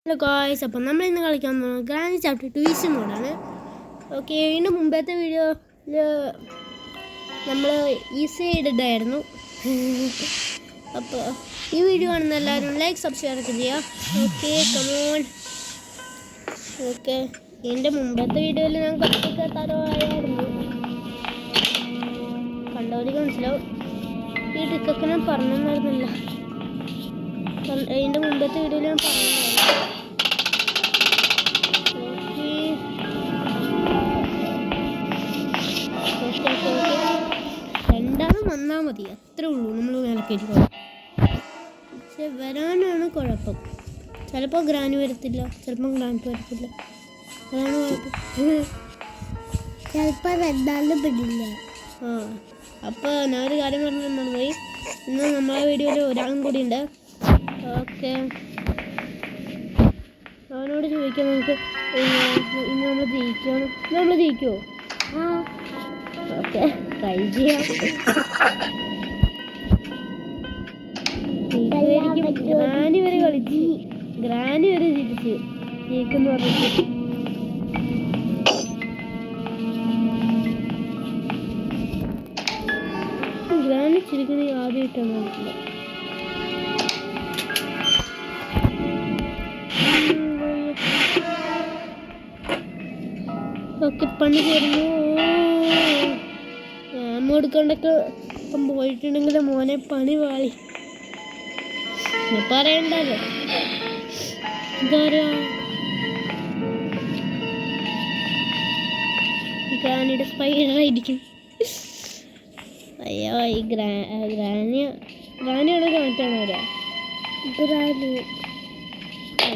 Hello guys, അപ്പം നമ്മൾ ഇന്ന് കളിക്കാൻ പോകുന്നത് ഗ്രാൻഡ് ചാപ്റ്റർ 2 ഈസി മോഡാണ്. ഓക്കെ, ഇതിൻ്റെ മുമ്പത്തെ വീഡിയോയിൽ നമ്മൾ ഈസി ഇടായിരുന്നു. അപ്പോൾ ഈ വീഡിയോ കാണുന്ന എല്ലാവരും ലൈക്ക് സബ്സ്ക്രൈബ് ഒക്കെ ചെയ്യുക. Okay, come on. ഓക്കെ, ഇതിൻ്റെ മുമ്പത്തെ വീഡിയോയിൽ ഞാൻ കുറച്ചൊക്കെ തരവായിരുന്നു, കണ്ടവർക്ക് മനസ്സിലാവും. ഈ ട്രിക്കൊക്കെ ഞാൻ പറഞ്ഞിട്ടുണ്ടായിരുന്നില്ല, അതിൻ്റെ മുമ്പത്തെ വീഡിയോയിൽ ഞാൻ പറഞ്ഞിട്ടുണ്ടായിരുന്നു. രണ്ടാളും വന്നാൽ മതി, അത്രേ ഉള്ളൂ. നമ്മൾ മേലക്കേറ്റി പോകും, പക്ഷെ വരാനാണ് കുഴപ്പം. ചിലപ്പോൾ ഗ്രാൻഡ് വരത്തില്ല, ചിലപ്പോൾ ഗ്രാൻഡ് വരത്തില്ല, അതാണ് കുഴപ്പം. ചിലപ്പോൾ രണ്ടാളും പെടില്ല. അപ്പോൾ ഞാൻ ഒരു കാര്യം പറഞ്ഞു പോയി. ഇന്ന് നമ്മളെ വീഡിയോയിൽ ഒരാളും കൂടി ഉണ്ട്. ഓക്കെ, അവനോട് ചോദിക്കാം നമുക്ക് ഇന്ന് നമ്മൾ ജയിക്കണം. നമ്മൾ ജയിക്കുമോ? ഓക്കെ, ട്രൈ ചെയ്യാം. ഗ്രാനി വരെ കളിച്ച്, ഗ്രാനി വരെ ജയിച്ച് ജയിക്കെന്ന് പറഞ്ഞിട്ട് ഗ്രാനി ചിരിക്കുന്നത് ആദ്യമായിട്ടാണ് കളിക്കുന്നത്. ഒക്കെ പണി ചേരുന്നു. കൊടുക്കൊണ്ടൊക്കെ ഇപ്പം പോയിട്ടുണ്ടെങ്കിൽ മോനെ പണി വാളി പറയണ്ടല്ലോ. ഇതാരാ? ഗ്രാനിയുടെ സ്പൈഡറായിരിക്കും. അയ്യോ, ഈ ഗ്രാനിയാണ് കാണിട്ടാണ് വരാ. ഗ്രാനി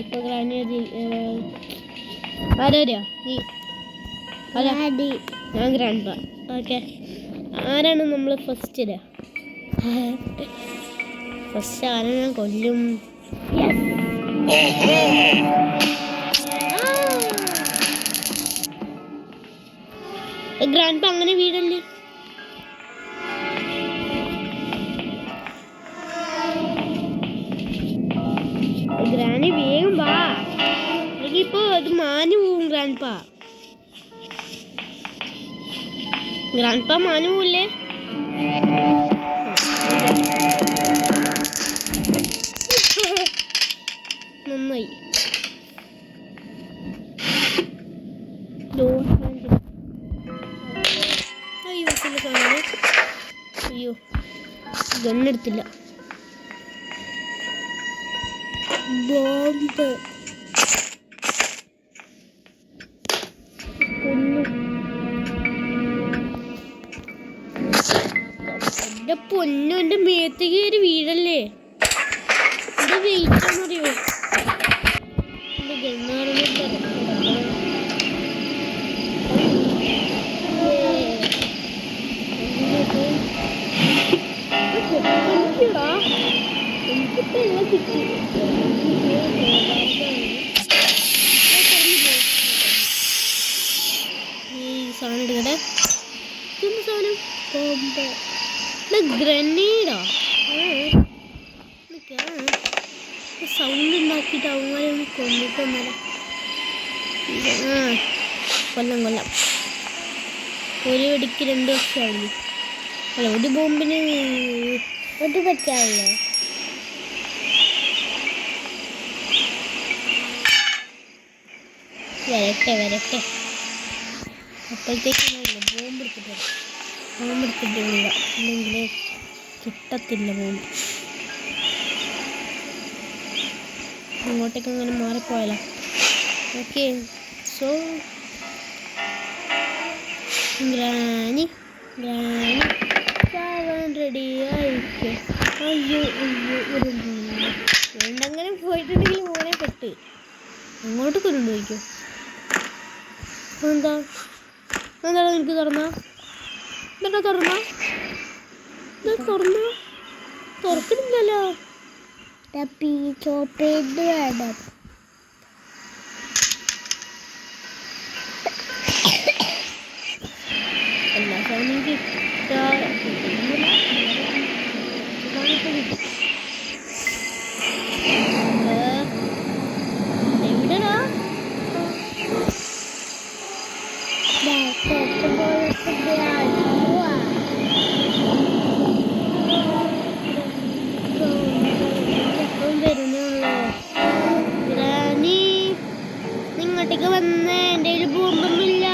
ഇപ്പൊ ഗ്രാനി ആരാ? നീ അല്ല, ഞാൻ ഗ്രാൻഡ്. ഓക്കെ, ആരാണ് നമ്മൾ ഫസ്റ്റ്? ഫസ്റ്റ് ആരെ ഞാൻ കൊല്ലും? ഗ്രാൻഡ് അങ്ങനെ വീടല്ലേ. ഗ്രാനി വേഗം വാ, ഇപ്പൊ അത് മാഞ്ഞു പോവും. ഗ്രാൻഡ് മാഞ്ഞു പോവില്ലേ? നന്നായി. അയ്യോ, ഗണ്ണെടുത്തില്ല. ബോംബ് എന്റെ പൊന്നു, എന്റെ മേത്തേക്ക് ഒരു വീടല്ലേ. ഇത് വെയിറ്റാന്നറിയോ? എന്റെ ഗണ്ണാറിടാ. എനിക്കിപ്പോ എല്ലാം കിട്ടി. ഈ സാധനം എടുക്കട്ടെ. എന്ത് സാധനം? ബോംബ്. ഗ്രനേഡോ? സൗണ്ട് ഉണ്ടാക്കിയിട്ട് അവന്മാരെ ഒന്ന് കൊണ്ടിട്ട് വന്നാലോ. കൊല്ലം ഒരു വെടിക്ക് 2 വർഷമാവില്ലേ? അല്ല, ഒരു ബോംബിന് ഒരു പറ്റാവില്ലേ? വരട്ടെ. അപ്പോഴത്തേക്ക് ബോംബെടുത്തിട്ട് വിടുക, അല്ലെങ്കിൽ കിട്ടത്തില്ല ബോംബ്. ഇങ്ങോട്ടേക്ക് അങ്ങനെ മാറിപ്പോയാലോ. ഓക്കെ, സോ ഗ്രാനി ചാവാൻ റെഡി ആയിക്കോ. അയ്യോ, വേണ്ടങ്ങനെ പോയിട്ടുണ്ടെങ്കിൽ മോനെ പെട്ട് അങ്ങോട്ട് കൊണ്ടു പോയിക്കോ. എന്താണ് എനിക്ക് തുറന്നാ? തുറക്കണില്ലല്ലോ. വേണം. എല്ലാ സാധനവും കിട്ടാ. ഇങ്ങോട്ടേക്ക് വന്നേ. എൻ്റെ കയ്യിൽ ബോംബൊന്നുമില്ല.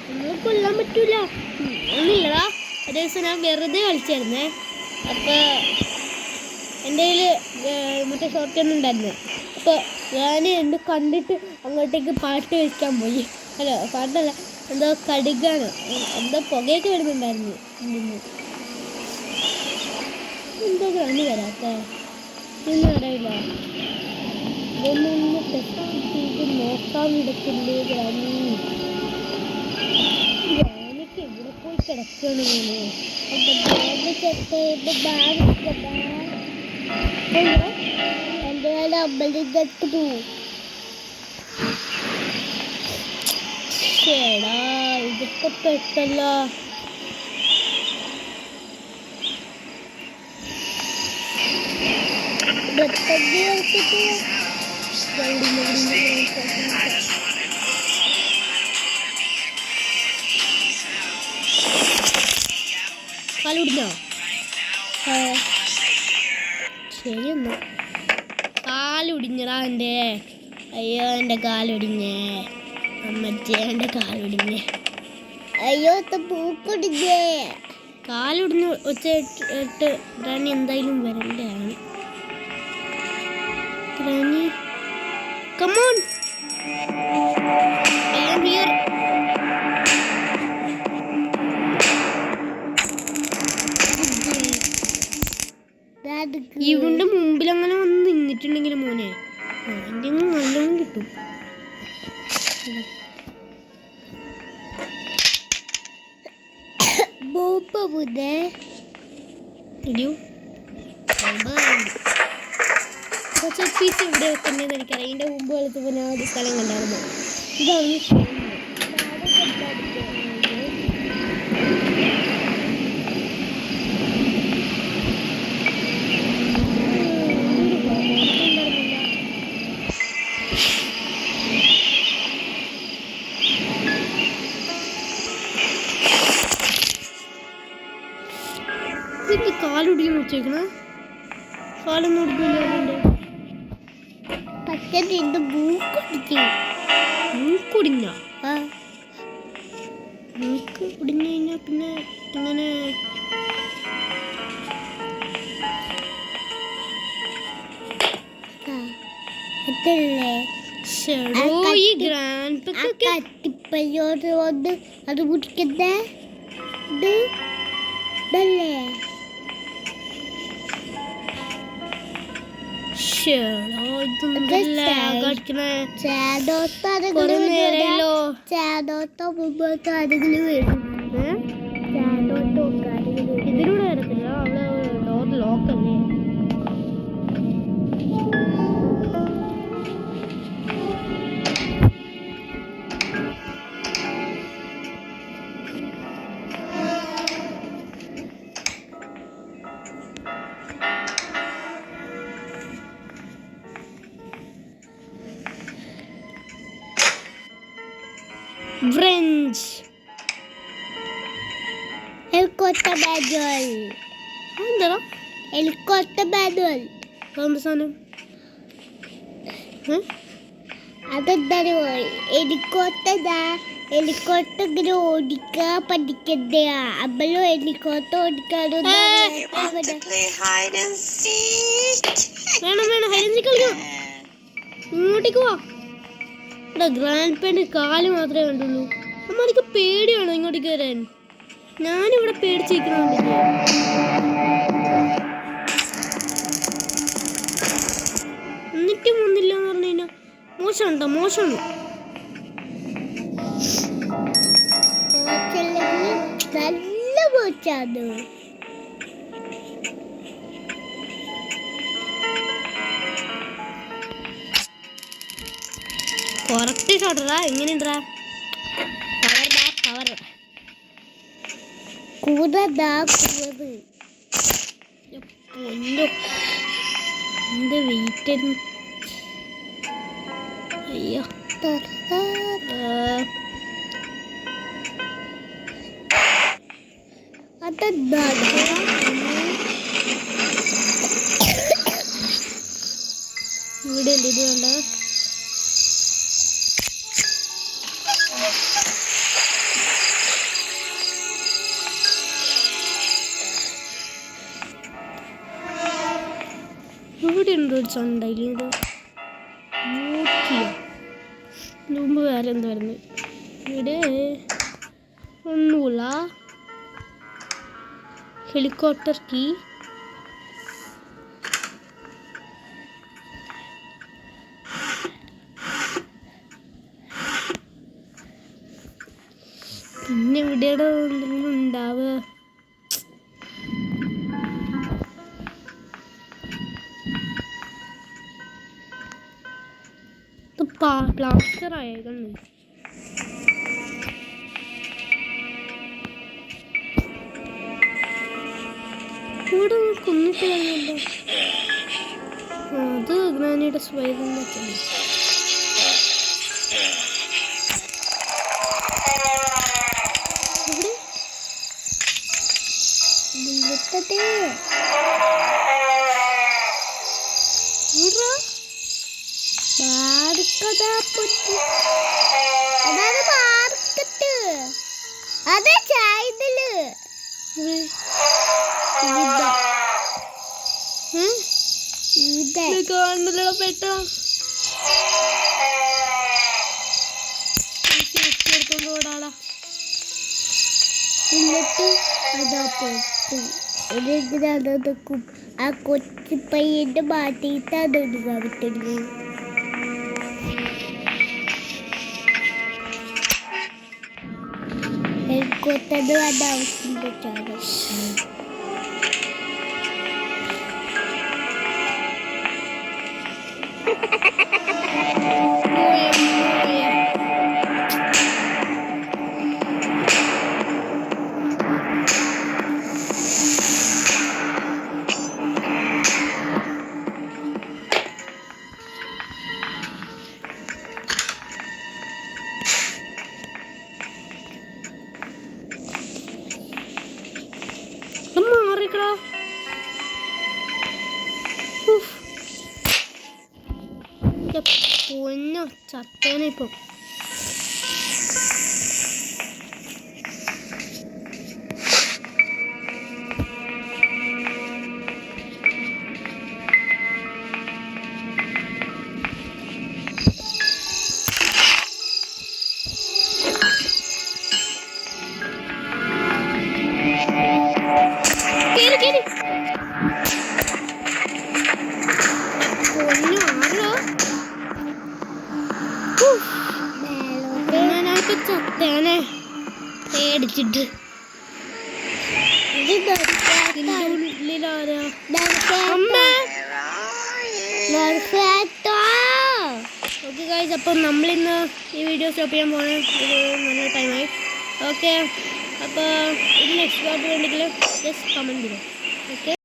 നമ്മളെ കൊല്ലാൻ പറ്റൂല. ഒന്നുമില്ലടാ. ഒരു ദിവസം ഞാൻ വെറുതെ കളിച്ചായിരുന്നേ. അപ്പോൾ എൻ്റെ കയ്യിൽ മറ്റേ ഷോർട്ട് ഗൺ ഉണ്ടായിരുന്നു. അപ്പോൾ ഞാൻ എന്നെ കണ്ടിട്ട് അങ്ങോട്ടേക്ക് പാട്ട് വെക്കാൻ പോയി. അല്ല പാട്ടല്ല, എന്തോ കടുകാണ്, എന്തോ പുകയൊക്കെ വരുന്നുണ്ടായിരുന്നു. എന്തോ ഗ്രാനി വരാത്ത ഒന്നും അറിയില്ല. ഇതൊന്നും ടെസ്റ്റ് ചെയ്ത് നോക്കാൻ വിടത്തില്ലേ ഗ്രാനി? ഗ്രാനിക്ക് ഇവിടെ പോയി കിടക്കുകയാണ് മോനെ. എൻ്റെ അമ്പലിക്കു ചേടാ, ഇതൊക്കെ പെട്ടല്ല. കാലുടിഞ്ഞോ? ശരി എന്നാ. കാലുടിഞ്ഞടാ എൻ്റെ. അയ്യോ എൻ്റെ കാലുടിഞ്ഞേ. അമ്മച്ചേ എൻ്റെ കാലുടിഞ്ഞേ. അയ്യോ പൂക്കൊടിഞ്ഞേ. കാലുടിഞ്ഞ് ഒച്ച ഇട്ട് റാണി എന്തായാലും വരണ്ടാണ്. റാണി കമോൺ, ഐ ആം ഹിയർ. ഇവന്റെ മുമ്പിൽ അങ്ങനെ വന്ന് നിന്നിട്ടുണ്ടെങ്കിൽ മോനെ അതിൻ്റെ നല്ലോണം കിട്ടും. പീസ് ഇവിടെ വെക്കുന്നതെന്ന് എനിക്കറിയാം. ഇതിൻ്റെ മുമ്പ് കളിച്ചപ്പോൾ ഞാൻ ഒരു സ്ഥലം കണ്ടായിരുന്നു. ഇതാണ് കാലുടിക്കാൻ വെച്ചേക്കണ. കാലൊന്നും എടുക്കില്ല. പക്ഷേ മൂക്കൊടിഞ്ഞ മൂക്ക് ഒടിഞ്ഞു കഴിഞ്ഞാൽ പിന്നെ അങ്ങനെ അത് കുടിക്കണ്ടേ? ഇതിലൂടെ വരത്തില്ല. അവിടെ ഡോർ ലോക്കല്ലേ. French. Helicopter battle. എന്താ? Helicopter battle. എന്ത് സാധനം? അതെന്താ? ഹെലികോപ്റ്റർ ഇങ്ങനെ ഓടിക്കാൻ പഠിക്കണ്ടേ? അമ്മളോ ഹെലികോപ്റ്റർ ഓടിക്കാനോ? വേണം വേണം, ഹൈഡ് കളിക്കാം. ഇങ്ങോട്ടേക്ക് വാ. ഗ്രാൻഡ് പേന്റെ കാല് മാത്രമേ കണ്ടുള്ളൂ. അമ്മക്ക് പേടിയാണോ ഇങ്ങോട്ടേക്ക് വരാൻ? ഞാനിവിടെ പേടിച്ചിരിക്കുന്നുണ്ട്. എന്നിട്ടും ഒന്നില്ല എന്ന് പറഞ്ഞു കഴിഞ്ഞാൽ മോശമുണ്ടോ? മോശമാണ്. നല്ല മോശാണ്. കുറച്ച് ഷോട്ടറാ. എങ്ങനെയുണ്ടാ? പവർ എന്ത് വെയിറ്റ്. അയ്യോ ഇവിടെ ഇത് കണ്ട ഇവിടെ ഉണ്ടോ ഒരു സണ്ടായില്ല ഇത് നോക്കിയ മുമ്പ് വേറെ എന്തായിരുന്നു ഇവിടെ ഒന്നുമില്ല ഹെലികോപ്റ്റർ കീ പിന്നെ ഇവിടെയുടെ എന്തെങ്കിലും ഉണ്ടാവുക പ്ലാസ്റ്റർ ആയേക്കുന്നു ഇവിടെ കൊന്നിട്ട് കഴിഞ്ഞല്ലോ അത് ഗ്രാനിയുടെ സ്വൈരം അതെ ചായതില് കാണുന്നില്ല പെട്ട എടുത്തോണ്ട് ഓടാളാ എന്നിട്ട് അതാ പൊട്ടു അതൊക്കെ ആ കൊച്ചു പയ്യന്റെ മാറ്റിയിട്ട് അതൊടുക്കാൻ പറ്റുള്ളൂ കൊത്തത് അത് ആവശ്യം പറ്റാതെ പൊന്നോ ചത്തേനെ ഇപ്പൊ ചത്തേനെ പേടിച്ചിട്ട് ഉള്ളിലാരാ ഓക്കെ ഗൈസ് അപ്പം നമ്മളിന്ന് ഈ വീഡിയോ സ്റ്റോപ്പ് ചെയ്യാൻ പോകണേ ഒരു നല്ല ടൈമായി ഓക്കെ അപ്പോൾ ഇത് നെക്സ്റ്റ് പാർട്ട് വേണ്ടെങ്കിൽ ജസ്റ്റ് കമൻറ്റ് ചെയ്തു ഓക്കെ.